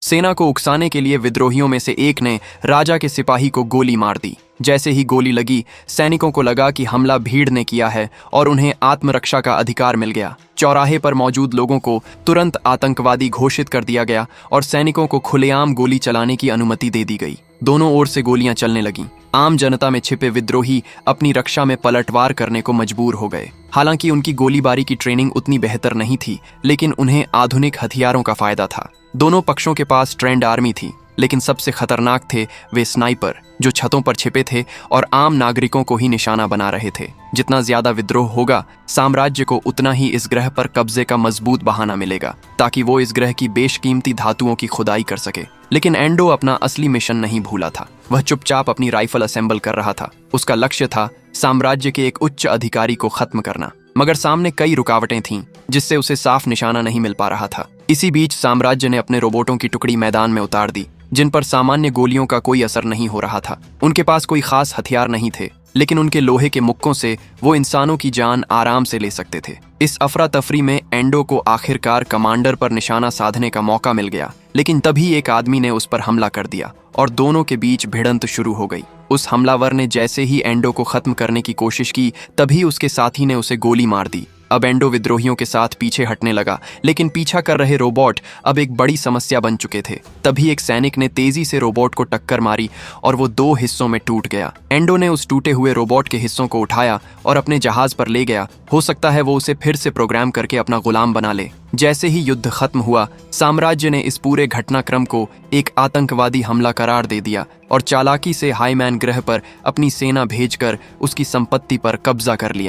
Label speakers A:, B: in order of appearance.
A: सेना को उकसाने के लिए विद्रोहियों में से एक ने राजा के सिपाही को गोली मार दी। जैसे ही गोली लगी, सैनिकों को लगा कि हमला भीड़ ने किया है और उन्हें आत्मरक्षा का अधिकार मिल गया। चौराहे पर मौजूद लोगों को तुरंत आतंकवादी घोषित कर दिया गया और सैनिकों को खुलेआम गोली चलाने की अनुमति दे दी गई। दोनों ओर से गोलियां चलने लगीं। आम जनता में छिपे विद्रोही अपनी रक्षा में पलटवार करने को मजबूर हो गए। हालांकि उनकी गोलीबारी की ट्रेनिंग उतनी बेहतर नहीं थी, लेकिन उन्हें आधुनिक हथियारों का फायदा था। दोनों पक्षों के पास ट्रेंड आर्मी थी, लेकिन सबसे खतरनाक थे वे स्नाइपर, जो छतों पर छिपे थे और आम नागरिकों को ही निशाना बना रहे थे। जितना ज्यादा विद्रोह होगा, साम्राज्य को उतना ही इस ग्रह पर कब्जे का मजबूत बहाना मिलेगा, ताकि वो इस ग्रह की बेशकीमती धातुओं की खुदाई कर सके। लेकिन एंडो अपना असली मिशन नहीं भूला था। वह चुपचाप अपनी राइफल असेंबल कर रहा था। उसका लक्ष्य था साम्राज्य के एक उच्च अधिकारी को खत्म करना। मगर सामने कई रुकावटें थीं, जिससे उसे साफ निशाना नहीं मिल पा रहा था। इसी बीच साम्राज्य ने अपने रोबोटों की टुकड़ी मैदान में उतार दी, जिन पर सामान्य गोलियों का कोई असर नहीं हो रहा था। उनके पास कोई खास हथियार नहीं थे, लेकिन उनके लोहे के मुक्कों से वो इंसानों की जान आराम से ले सकते थे। इस अफरा तफरी में एंडो को आखिरकार कमांडर पर निशाना साधने का मौका मिल गया, लेकिन तभी एक आदमी ने उस पर हमला कर दिया और दोनों के बीच भिड़ंत शुरू हो गई। उस हमलावर ने जैसे ही एंडो को खत्म करने की कोशिश की, तभी उसके साथी ने उसे गोली मार दी। अब एंडो विद्रोहियों के साथ पीछे हटने लगा, लेकिन पीछा कर रहे रोबोट अब एक बड़ी समस्या बन चुके थे। तभी एक सैनिक ने तेजी से रोबोट को टक्कर मारी और वो दो हिस्सों में टूट गया। एंडो ने उस टूटे हुए रोबोट के हिस्सों को उठाया और अपने जहाज पर ले गया। हो सकता है वो उसे फिर से प्रोग्राम करके अपना गुलाम बना ले। जैसे ही युद्ध खत्म हुआ, साम्राज्य ने इस पूरे घटनाक्रम को एक आतंकवादी हमला करार दे दिया और चालाकी से हाईमैन ग्रह पर अपनी सेना भेजकर उसकी संपत्ति पर कब्जा कर लिया।